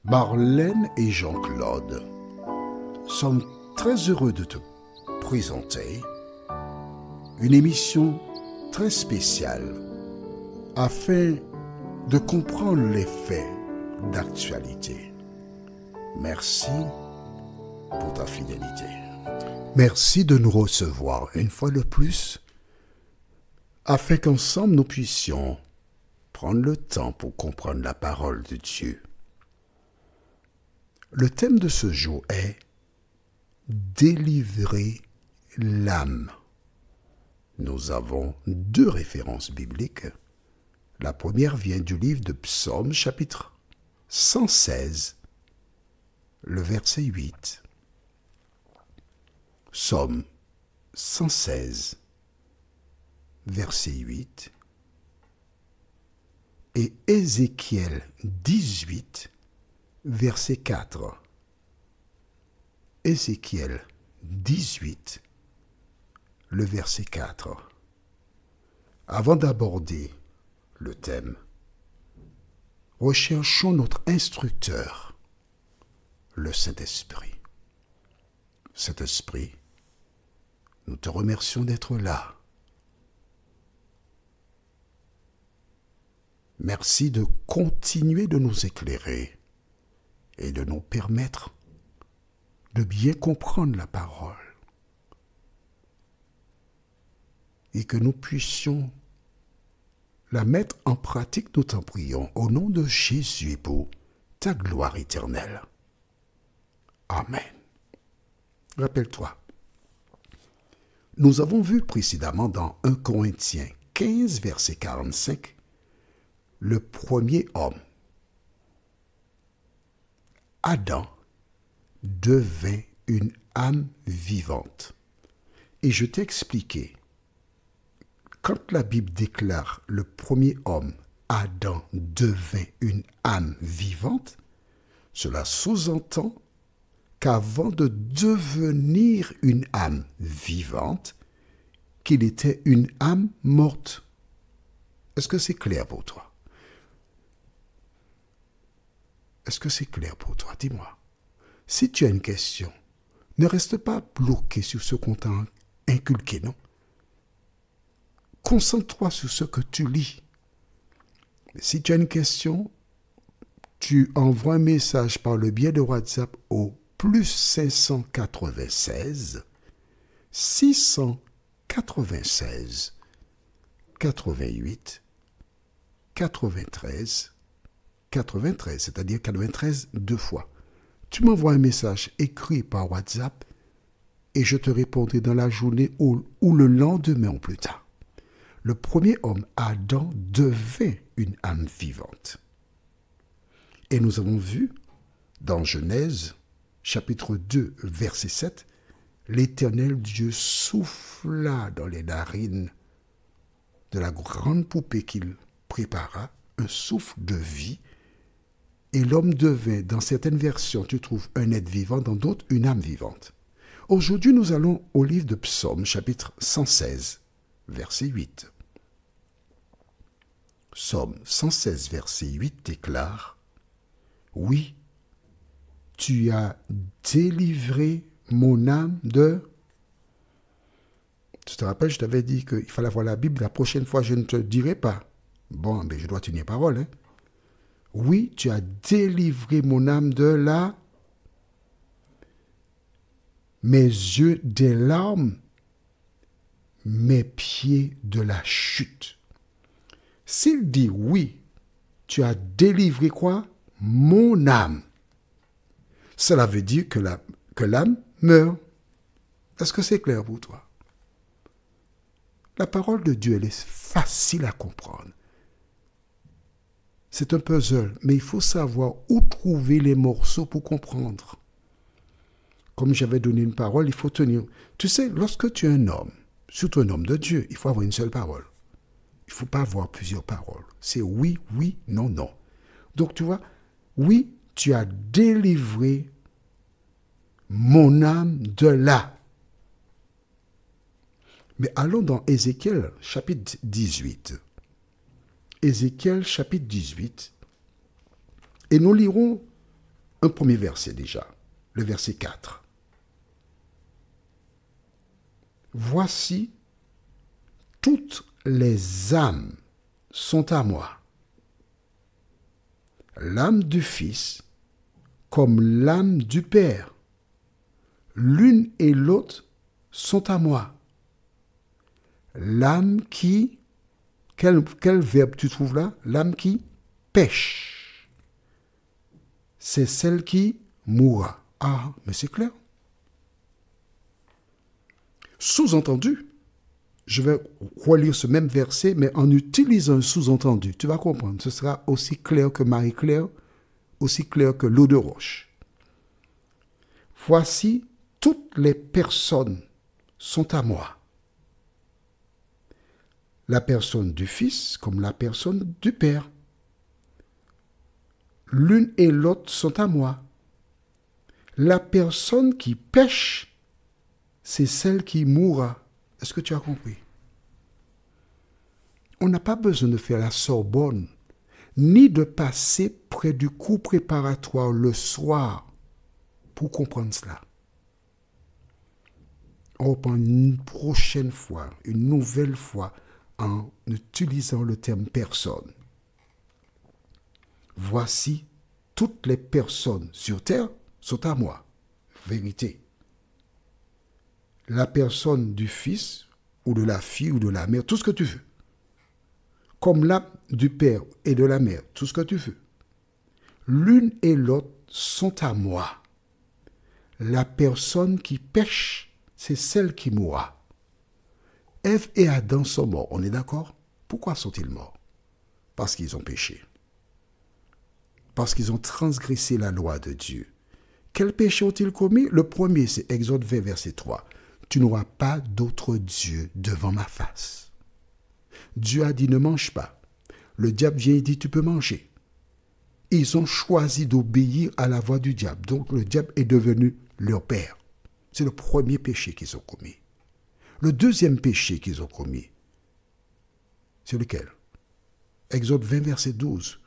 Marlène et Jean-Claude sommes très heureux de te présenter une émission très spéciale afin de comprendre les faits d'actualité. Merci pour ta fidélité. Merci de nous recevoir une fois de plus afin qu'ensemble nous puissions prendre le temps pour comprendre la parole de Dieu. Le thème de ce jour est « Délivrer l'âme ». Nous avons deux références bibliques. La première vient du livre de Psaume, chapitre 116, le verset 8. Psaume 116, verset 8. Et Ézéchiel 18, verset 4. Ézéchiel 18, le verset 4. Avant d'aborder le thème, recherchons notre instructeur, le Saint-Esprit. Saint-Esprit, nous te remercions d'être là. Merci de continuer de nous éclairer et de nous permettre de bien comprendre la parole et que nous puissions la mettre en pratique, nous t'en prions, au nom de Jésus pour ta gloire éternelle. Amen. Rappelle-toi, nous avons vu précédemment dans 1 Corinthiens 15, verset 45, le premier homme, Adam, devint une âme vivante. Et je t'ai expliqué, quand la Bible déclare le premier homme, Adam, devint une âme vivante, cela sous-entend qu'avant de devenir une âme vivante, qu'il était une âme morte. Est-ce que c'est clair pour toi? Est-ce que c'est clair pour toi? Dis-moi. Si tu as une question, ne reste pas bloqué sur ce qu'on t'a inculqué, non? Concentre-toi sur ce que tu lis. Si tu as une question, tu envoies un message par le biais de WhatsApp au plus 596 696 88 93 93, c'est-à-dire 93 deux fois. Tu m'envoies un message écrit par WhatsApp et je te répondrai dans la journée ou le lendemain ou plus tard. Le premier homme, Adam, devint une âme vivante. Et nous avons vu dans Genèse, chapitre 2, verset 7, l'Éternel Dieu souffla dans les narines de la grande poupée qu'il prépara, un souffle de vie. Et l'homme devint, dans certaines versions, tu trouves un être vivant, dans d'autres, une âme vivante. Aujourd'hui, nous allons au livre de Psaume, chapitre 116, verset 8. Psaume 116, verset 8 déclare « Oui, tu as délivré mon âme de... » Tu te rappelles, je t'avais dit qu'il fallait avoir la Bible. La prochaine fois, je ne te dirai pas. Bon, mais je dois tenir parole, hein. Oui, tu as délivré mon âme de la... Mes yeux des larmes, mes pieds de la chute. S'il dit oui, tu as délivré quoi? Mon âme. Cela veut dire que l'âme meurt. Est-ce que c'est clair pour toi? La parole de Dieu, elle est facile à comprendre. C'est un puzzle, mais il faut savoir où trouver les morceaux pour comprendre. Comme j'avais donné une parole, il faut tenir. Tu sais, lorsque tu es un homme, surtout un homme de Dieu, il faut avoir une seule parole. Il ne faut pas avoir plusieurs paroles. C'est oui, oui, non, non. Donc tu vois, oui, tu as délivré mon âme de là. Mais allons dans Ézéchiel, chapitre 18. Ézéchiel chapitre 18, et nous lirons un premier verset déjà, le verset 4. Voici, toutes les âmes sont à moi. L'âme du Fils comme l'âme du Père. L'une et l'autre sont à moi. L'âme qui... Quel verbe tu trouves là? L'âme qui pêche. C'est celle qui mourra. Ah, mais c'est clair. Sous-entendu, je vais relire ce même verset, mais en utilisant un sous-entendu. Tu vas comprendre. Ce sera aussi clair que Marie-Claire, aussi clair que l'eau de roche. Voici, toutes les personnes sont à moi. La personne du Fils comme la personne du Père. L'une et l'autre sont à moi. La personne qui pêche, c'est celle qui mourra. Est-ce que tu as compris? On n'a pas besoin de faire la Sorbonne, ni de passer près du cours préparatoire le soir pour comprendre cela. On reprend une prochaine fois, une nouvelle fois, en utilisant le terme personne. Voici, toutes les personnes sur terre sont à moi. Vérité. La personne du Fils, ou de la fille, ou de la mère, tout ce que tu veux. Comme l'âme du Père et de la mère, tout ce que tu veux. L'une et l'autre sont à moi. La personne qui pêche, c'est celle qui mourra. Ève et Adam sont morts, on est d'accord? Pourquoi sont-ils morts? Parce qu'ils ont péché. Parce qu'ils ont transgressé la loi de Dieu. Quel péché ont-ils commis? Le premier, c'est Exode 20, verset 3. Tu n'auras pas d'autre Dieu devant ma face. Dieu a dit ne mange pas. Le diable vient et dit tu peux manger. Ils ont choisi d'obéir à la voix du diable. Donc le diable est devenu leur père. C'est le premier péché qu'ils ont commis. Le deuxième péché qu'ils ont commis, c'est lequel? Exode 20, verset 12.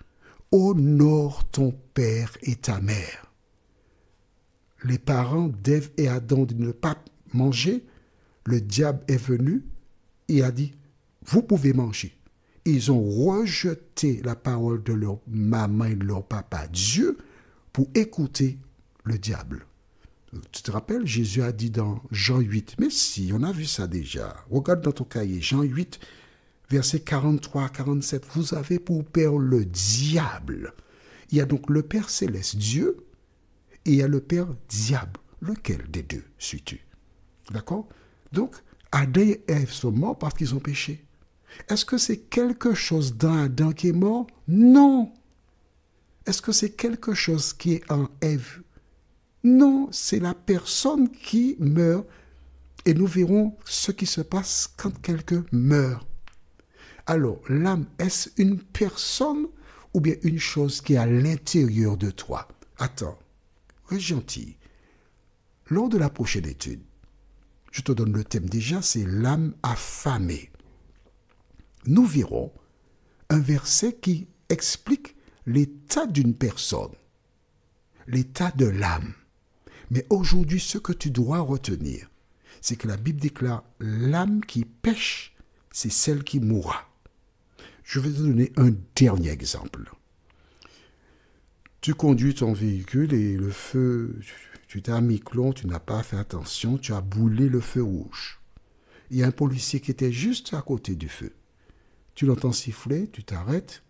Honore ton père et ta mère. Les parents d'Ève et Adam ont dit de ne pas manger. Le diable est venu et a dit, vous pouvez manger. Ils ont rejeté la parole de leur maman et de leur papa, Dieu, pour écouter le diable. Tu te rappelles, Jésus a dit dans Jean 8, mais si, on a vu ça déjà. Regarde dans ton cahier, Jean 8, verset 43 à 47. Vous avez pour père le diable. Il y a donc le Père céleste, Dieu, et il y a le Père diable. Lequel des deux suis-tu? D'accord? Donc, Adam et Ève sont morts parce qu'ils ont péché. Est-ce que c'est quelque chose dans Adam qui est mort? Non. Est-ce que c'est quelque chose qui est en Ève? Non, c'est la personne qui meurt. Et nous verrons ce qui se passe quand quelqu'un meurt. Alors, l'âme, est-ce une personne ou bien une chose qui est à l'intérieur de toi? Attends, reste gentil. Lors de la prochaine étude, je te donne le thème déjà, c'est l'âme affamée. Nous verrons un verset qui explique l'état d'une personne, l'état de l'âme. Mais aujourd'hui, ce que tu dois retenir, c'est que la Bible déclare l'âme qui pêche, c'est celle qui mourra. Je vais te donner un dernier exemple. Tu conduis ton véhicule et le feu, tu t'es mis clon, tu n'as pas fait attention, tu as boulé le feu rouge. Il y a un policier qui était juste à côté du feu. Tu l'entends siffler, tu t'arrêtes.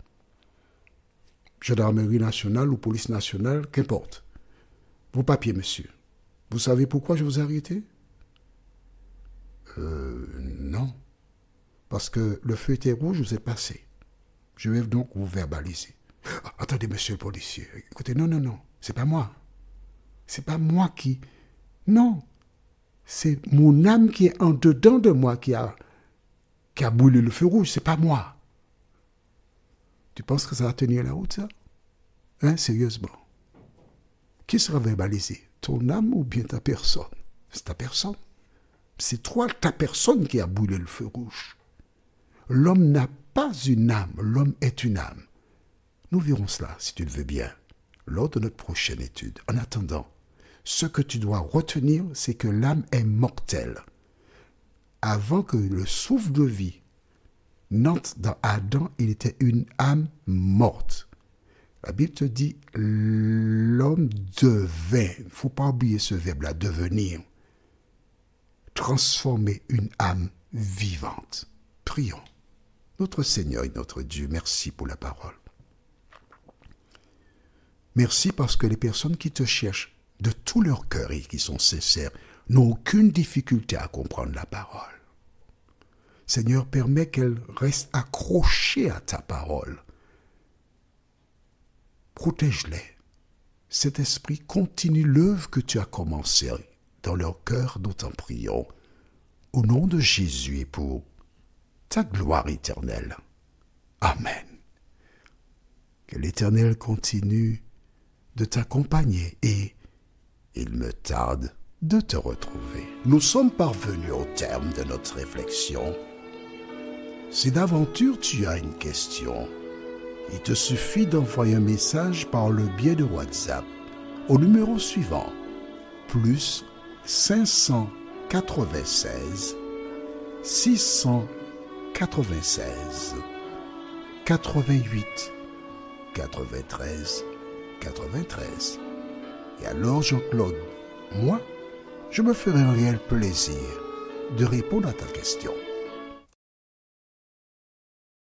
Gendarmerie nationale ou police nationale, qu'importe. Vos papiers, monsieur. Vous savez pourquoi je vous ai arrêté? Non. Parce que le feu était rouge, je vous ai passé. Je vais donc vous verbaliser. Ah, attendez, monsieur le policier. Écoutez, non. C'est pas moi. C'est pas moi qui... Non. C'est mon âme qui est en dedans de moi qui a brûlé le feu rouge. C'est pas moi. Tu penses que ça va tenir la route, ça? Hein, sérieusement. Qui sera verbalisé? Ton âme ou bien ta personne? C'est ta personne. C'est toi, ta personne qui a brûlé le feu rouge. L'homme n'a pas une âme, l'homme est une âme. Nous verrons cela, si tu le veux bien, lors de notre prochaine étude. En attendant, ce que tu dois retenir, c'est que l'âme est mortelle. Avant que le souffle de vie n'entre dans Adam, il était une âme morte. La Bible te dit, l'homme devint, il ne faut pas oublier ce verbe-là, devenir, transformer une âme vivante. Prions. Notre Seigneur et notre Dieu, merci pour la parole. Merci parce que les personnes qui te cherchent de tout leur cœur et qui sont sincères n'ont aucune difficulté à comprendre la parole. Seigneur, permets qu'elles restent accrochées à ta parole. Protège-les. Cet esprit continue l'œuvre que tu as commencée dans leur cœur, nous t'en prions. Au nom de Jésus et pour ta gloire éternelle. Amen. Que l'Éternel continue de t'accompagner et il me tarde de te retrouver. Nous sommes parvenus au terme de notre réflexion. Si d'aventure tu as une question, il te suffit d'envoyer un message par le biais de WhatsApp au numéro suivant, plus 596 696 88 93 93. Et alors Jean-Claude, moi, je me ferai un réel plaisir de répondre à ta question.